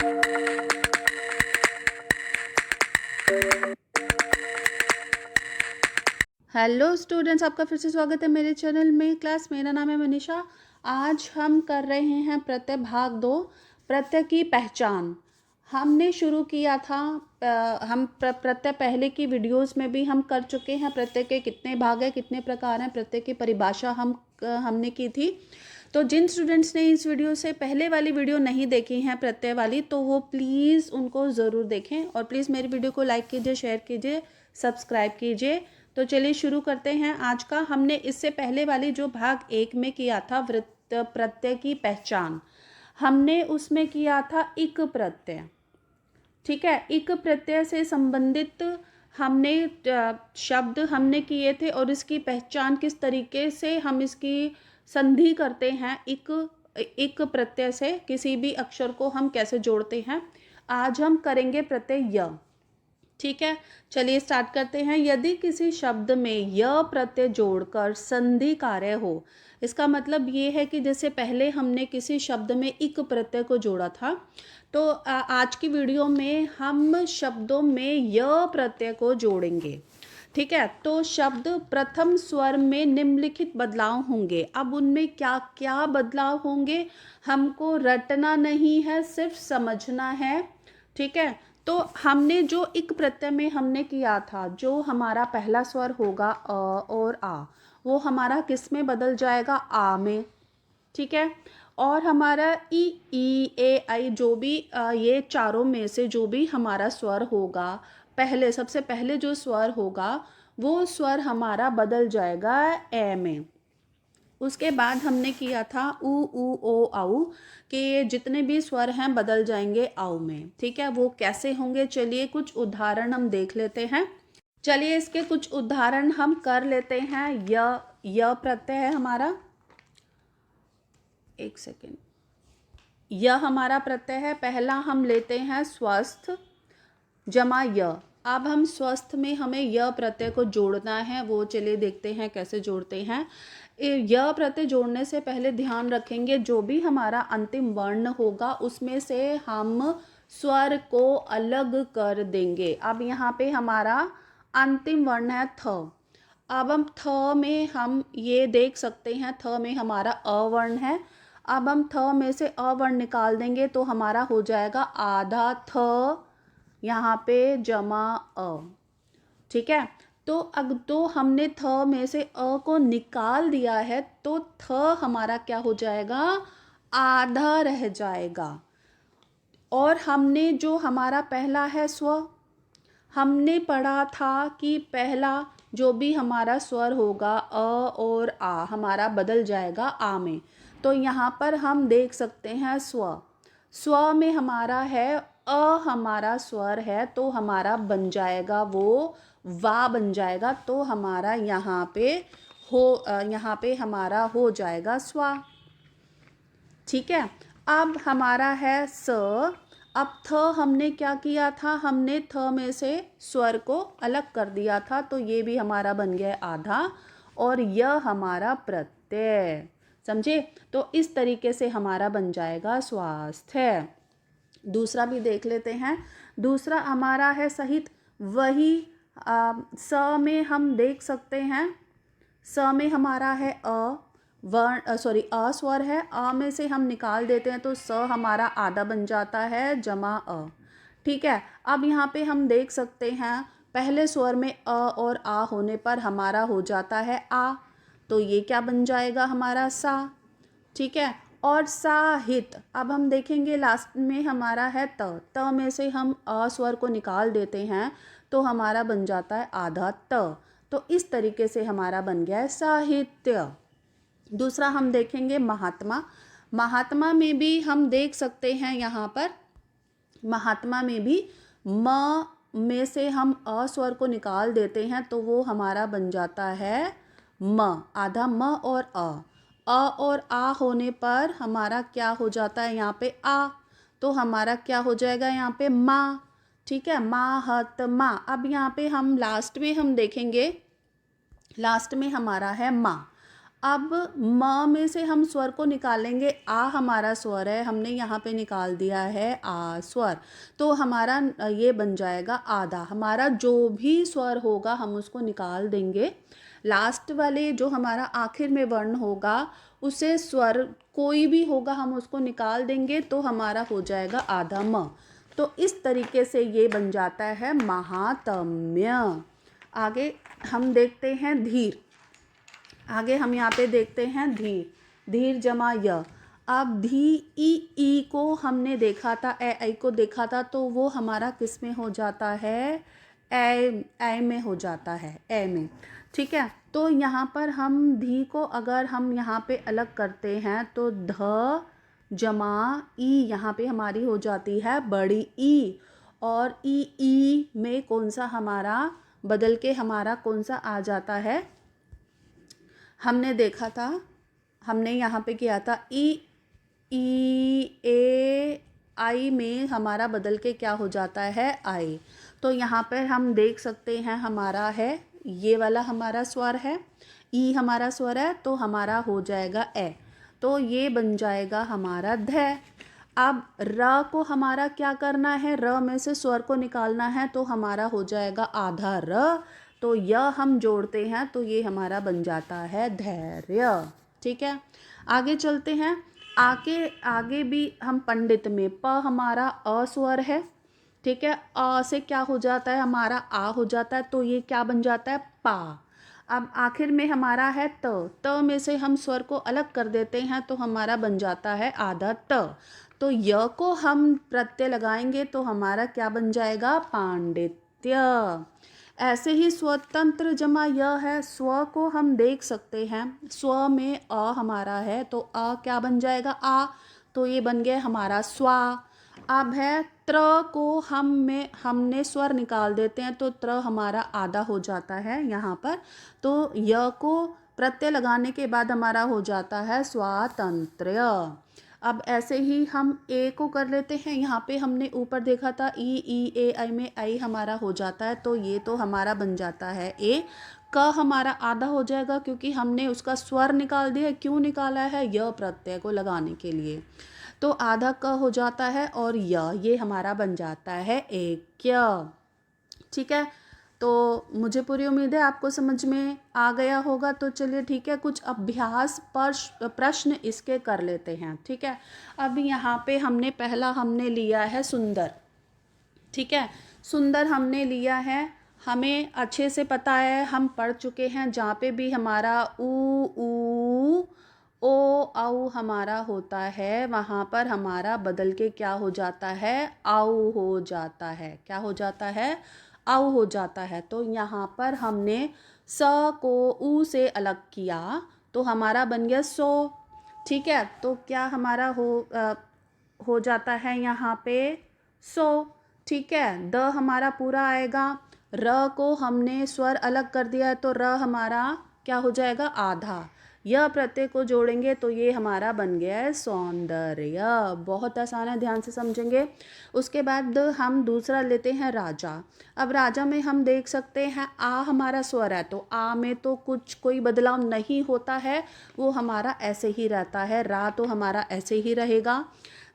Hello students, आपका फिर से स्वागत है मेरे चैनल में। क्लास मेरा नाम है मनीषा। आज हम कर रहे हैं प्रत्यय भाग 2, प्रत्यय की पहचान। हमने शुरू किया था, हम प्रत्यय पहले की वीडियोस में भी हम कर चुके हैं। प्रत्यय के कितने भाग हैं, कितने प्रकार हैं, प्रत्यय की परिभाषा हमने की थी। तो जिन स्टूडेंट्स ने इस वीडियो से पहले वाली वीडियो नहीं देखी हैं प्रत्यय वाली, तो वो प्लीज़ उनको ज़रूर देखें और प्लीज़ मेरी वीडियो को लाइक कीजिए, शेयर कीजिए, सब्सक्राइब कीजिए। तो चलिए शुरू करते हैं आज का। हमने इससे पहले वाली जो भाग 1 में किया था वृत्त प्रत्यय की पहचान, हमने उसमें किया था इक प्रत्यय। ठीक है, इक प्रत्यय से संबंधित हमने शब्द हमने किए थे और इसकी पहचान किस तरीके से हम इसकी संधि करते हैं। इक प्रत्यय से किसी भी अक्षर को हम कैसे जोड़ते हैं, आज हम करेंगे प्रत्यय य। ठीक है, चलिए स्टार्ट करते हैं। यदि किसी शब्द में य प्रत्यय जोड़कर संधि कार्य हो, इसका मतलब ये है कि जैसे पहले हमने किसी शब्द में इक प्रत्यय को जोड़ा था, तो आज की वीडियो में हम शब्दों में य प्रत्यय को जोड़ेंगे। ठीक है, तो शब्द प्रथम स्वर में निम्नलिखित बदलाव होंगे। अब उनमें क्या क्या बदलाव होंगे हमको रटना नहीं है, सिर्फ समझना है। ठीक है, तो हमने जो इक प्रत्यय में हमने किया था, जो हमारा पहला स्वर होगा अ और आ, वो हमारा किस में बदल जाएगा, आ में। ठीक है, और हमारा ई ए आई, जो भी ये चारों में से जो भी हमारा स्वर होगा, पहले सबसे पहले जो स्वर होगा वो स्वर हमारा बदल जाएगा ए में। उसके बाद हमने किया था ऊ ऊ ओ आऊ, कि जितने भी स्वर हैं बदल जाएंगे आऊ में। ठीक है, वो कैसे होंगे, चलिए कुछ उदाहरण हम देख लेते हैं। चलिए इसके कुछ उदाहरण हम कर लेते हैं। य प्रत्यय है हमारा, एक सेकेंड। यह हमारा प्रत्यय है। पहला हम लेते हैं स्वस्थ जमा य। अब हम स्वस्थ में हमें य प्रत्यय को जोड़ना है, वो चलिए देखते हैं कैसे जोड़ते हैं। यह प्रत्यय जोड़ने से पहले ध्यान रखेंगे, जो भी हमारा अंतिम वर्ण होगा उसमें से हम स्वर को अलग कर देंगे। अब यहाँ पे हमारा अंतिम वर्ण है थ। अब हम थ में हम ये देख सकते हैं, थ में हमारा अवर्ण है। अब हम थ में से अवर्ण निकाल देंगे तो हमारा हो जाएगा आधा थ यहाँ पे जमा अ। ठीक है, तो अग तो हमने थ में से अ को निकाल दिया है, तो थ हमारा क्या हो जाएगा, आधा रह जाएगा। और हमने जो हमारा पहला है स्व, हमने पढ़ा था कि पहला जो भी हमारा स्वर होगा अ और आ हमारा बदल जाएगा आ में। तो यहाँ पर हम देख सकते हैं स्व में हमारा है अ, हमारा स्वर है तो हमारा बन जाएगा वो वा बन जाएगा। तो हमारा यहाँ पे हमारा हो जाएगा स्वा। ठीक है, अब हमारा है स। अब थ हमने क्या किया था, हमने थ में से स्वर को अलग कर दिया था, तो ये भी हमारा बन गया आधा और यह हमारा प्रत्यय। समझे, तो इस तरीके से हमारा बन जाएगा स्वास्थ्य। दूसरा भी देख लेते हैं। दूसरा हमारा है सहित। वही स में हम देख सकते हैं, स में हमारा है अ स्वर है। अ में से हम निकाल देते हैं तो स हमारा आधा बन जाता है जमा अ। ठीक है, अब यहाँ पे हम देख सकते हैं पहले स्वर में अ और आ होने पर हमारा हो जाता है आ, तो ये क्या बन जाएगा हमारा सा। ठीक है, और साहित। अब हम देखेंगे लास्ट में हमारा है त में से हम अ स्वर को निकाल देते हैं तो हमारा बन जाता है आधा त। तो इस तरीके से हमारा बन गया है साहित्य। दूसरा हम देखेंगे महात्मा। महात्मा में भी हम देख सकते हैं, यहाँ पर महात्मा में भी म में से हम अ स्वर को निकाल देते हैं तो वो हमारा बन जाता है म, आधा म और और आ होने पर हमारा क्या हो जाता है यहाँ पे आ, तो हमारा क्या हो जाएगा यहाँ पे माँ। ठीक है, महात्मा। अब यहाँ पे हम लास्ट में हम देखेंगे, लास्ट में हमारा है माँ। अब म में से हम स्वर को निकालेंगे। आ हमारा स्वर है, हमने यहाँ पे निकाल दिया है आ स्वर, तो हमारा ये बन जाएगा आधा। हमारा जो भी स्वर होगा हम उसको निकाल देंगे। लास्ट वाले जो हमारा आखिर में वर्ण होगा उसे स्वर कोई भी होगा हम उसको निकाल देंगे, तो हमारा हो जाएगा आधा म। तो इस तरीके से ये बन जाता है महात्म्य। आगे हम देखते हैं धीर। आगे हम यहाँ पे देखते हैं धीर। धीर जमा य। अब धी ई को हमने देखा था, ए को देखा था, तो वो हमारा किस में हो जाता है, ए में हो जाता है, ए में। ठीक है, तो यहाँ पर हम धी को अगर हम यहाँ पे अलग करते हैं तो ध जमा ई यहाँ पे हमारी हो जाती है बड़ी ई। और ई में कौन सा हमारा बदल के हमारा कौन सा आ जाता है, हमने देखा था, हमने यहाँ पे किया था ई ए आई में हमारा बदल के क्या हो जाता है आई। तो यहाँ पर हम देख सकते हैं हमारा है ये वाला हमारा स्वर है, ई हमारा स्वर है, तो हमारा हो जाएगा ए, तो ये बन जाएगा हमारा ध। अब र को हमारा क्या करना है, र में से स्वर को निकालना है, तो हमारा हो जाएगा आधा र, तो यह हम जोड़ते हैं तो ये हमारा बन जाता है धैर्य। ठीक है, आगे चलते हैं। आगे भी हम पंडित में प हमारा अ स्वर है। ठीक है, अ से क्या हो जाता है, हमारा आ हो जाता है, तो ये क्या बन जाता है पा। अब आखिर में हमारा है त में से हम स्वर को अलग कर देते हैं तो हमारा बन जाता है आधा त। तो य को हम प्रत्यय लगाएंगे तो हमारा क्या बन जाएगा, पांडित्य। ऐसे ही स्वतंत्र जमा य है, स्व को हम देख सकते हैं, स्व में अ हमारा है तो अ क्या बन जाएगा आ, तो ये बन गया हमारा स्वा। अब है त्र को हमने स्वर निकाल देते हैं तो त्र हमारा आधा हो जाता है यहाँ पर, तो य को प्रत्यय लगाने के बाद हमारा हो जाता है स्वातंत्र्य। अब ऐसे ही हम ए को कर लेते हैं। यहाँ पे हमने ऊपर देखा था ई ए आई में आई हमारा हो जाता है, तो ये तो हमारा बन जाता है ए। क हमारा आधा हो जाएगा क्योंकि हमने उसका स्वर निकाल दिया। क्यों निकाला है, य प्रत्यय को लगाने के लिए, तो आधा क हो जाता है और ये हमारा बन जाता है एक्य। ठीक है, तो मुझे पूरी उम्मीद है आपको समझ में आ गया होगा। तो चलिए ठीक है, कुछ अभ्यास पर प्रश्न इसके कर लेते हैं। ठीक है, अब यहाँ पे हमने लिया है सुंदर। ठीक है, सुंदर हमने लिया है, हमें अच्छे से पता है, हम पढ़ चुके हैं। जहाँ पे भी हमारा ऊ ओ औ हमारा होता है वहाँ पर हमारा बदल के क्या हो जाता है, आउ हो जाता है। क्या हो जाता है, आउ हो जाता है। तो यहाँ पर हमने स को ऊ से अलग किया तो हमारा बन गया सो। ठीक है, तो क्या हमारा हो जाता है यहाँ पे सो। ठीक है, द हमारा पूरा आएगा। र को हमने स्वर अलग कर दिया है तो र हमारा क्या हो जाएगा, आधा। यह प्रत्यय को जोड़ेंगे तो ये हमारा बन गया है सौंदर्य। बहुत आसान है, ध्यान से समझेंगे। उसके बाद हम दूसरा लेते हैं राजा। अब राजा में हम देख सकते हैं आ हमारा स्वर है तो आ में तो कोई बदलाव नहीं होता है, वो हमारा ऐसे ही रहता है। रा तो हमारा ऐसे ही रहेगा।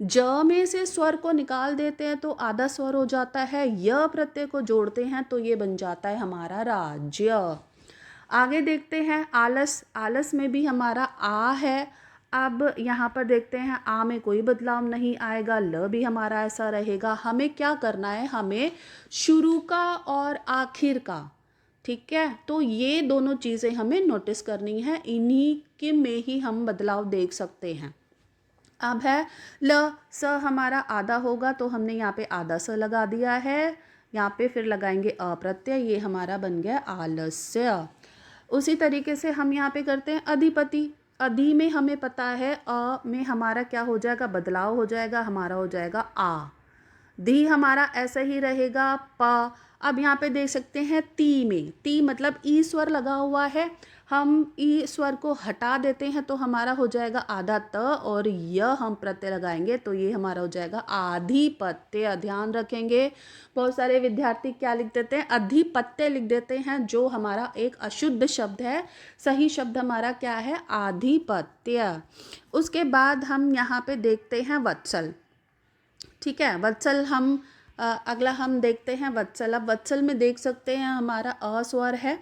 ज में से स्वर को निकाल देते हैं तो आधा स्वर हो जाता है। य प्रत्यय को जोड़ते हैं तो ये बन जाता है हमारा राज्य। आगे देखते हैं आलस। आलस में भी हमारा आ है। अब यहाँ पर देखते हैं आ में कोई बदलाव नहीं आएगा, ल भी हमारा ऐसा रहेगा। हमें क्या करना है, हमें शुरू का और आखिर का, ठीक है, तो ये दोनों चीज़ें हमें नोटिस करनी है, इन्हीं के में ही हम बदलाव देख सकते हैं। अब है ल, स हमारा आधा होगा तो हमने यहाँ पे आधा स लगा दिया है, यहाँ पे फिर लगाएंगे अप्रत्यय, ये हमारा बन गया आलस्य। उसी तरीके से हम यहाँ पे करते हैं अधिपति। अधि में हमें पता है अ में हमारा क्या हो जाएगा, बदलाव हो जाएगा, हमारा हो जाएगा आ। धी हमारा ऐसे ही रहेगा प। अब यहाँ पे देख सकते हैं ती में, ती मतलब ई स्वर लगा हुआ है, हम ई स्वर को हटा देते हैं तो हमारा हो जाएगा आधा त, और य हम प्रत्यय लगाएंगे तो ये हमारा हो जाएगा आधिपत्य। ध्यान रखेंगे, बहुत सारे विद्यार्थी क्या लिख देते हैं, अधिपत्य लिख देते हैं, जो हमारा एक अशुद्ध शब्द है। सही शब्द हमारा क्या है, आधिपत्य। उसके बाद हम यहाँ पे देखते हैं वत्सल। ठीक है, वत्सल हम अगला हम देखते हैं वत्सल। अब वत्सल में देख सकते हैं हमारा अ स्वर है,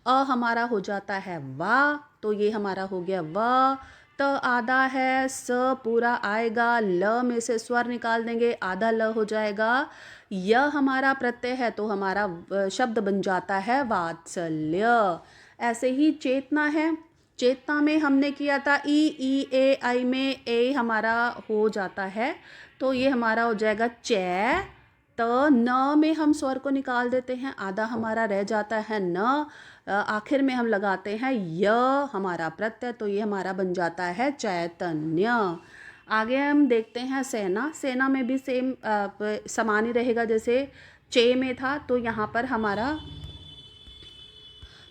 अ हमारा हो जाता है वा, तो ये हमारा हो गया व। त आधा है, स पूरा आएगा, ल में से स्वर निकाल देंगे, आधा ल हो जाएगा। य हमारा प्रत्यय है तो हमारा शब्द बन जाता है वात्सल्य। ऐसे ही चेतना है, चेतना में हमने किया था ई ए आई में ए हमारा हो जाता है तो ये हमारा हो जाएगा चै। त न में हम स्वर को निकाल देते हैं, आधा हमारा रह जाता है न, आखिर में हम लगाते हैं य हमारा प्रत्यय तो ये हमारा बन जाता है चैतन्य। आगे हम देखते हैं सेना। सेना में भी सेम समान ही रहेगा, जैसे चे में था तो यहाँ पर हमारा,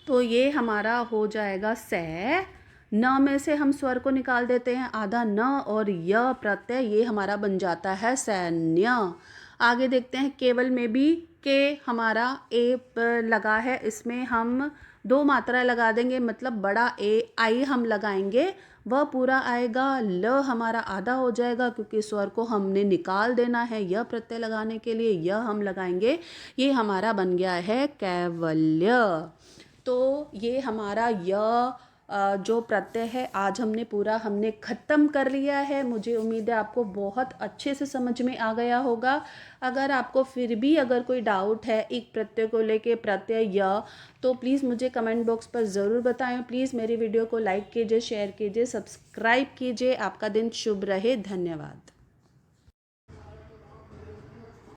तो ये हमारा हो जाएगा सै। न में से हम स्वर को निकाल देते हैं, आधा न और य प्रत्यय, ये हमारा बन जाता है सैन्य। आगे देखते हैं केवल में भी के हमारा ए लगा है, इसमें हम दो मात्रा लगा देंगे, मतलब बड़ा ए आई हम लगाएंगे, वह पूरा आएगा। ल हमारा आधा हो जाएगा क्योंकि स्वर को हमने निकाल देना है, यह प्रत्यय लगाने के लिए यह हम लगाएंगे, ये हमारा बन गया है कैवल्य। तो ये हमारा य जो प्रत्यय है आज हमने ख़त्म कर लिया है। मुझे उम्मीद है आपको बहुत अच्छे से समझ में आ गया होगा। अगर आपको फिर भी अगर कोई डाउट है एक प्रत्यय को लेके, प्रत्यय य, तो प्लीज़ मुझे कमेंट बॉक्स पर ज़रूर बताएं। प्लीज़ मेरी वीडियो को लाइक कीजिए, शेयर कीजिए, सब्सक्राइब कीजिए। आपका दिन शुभ रहे। धन्यवाद।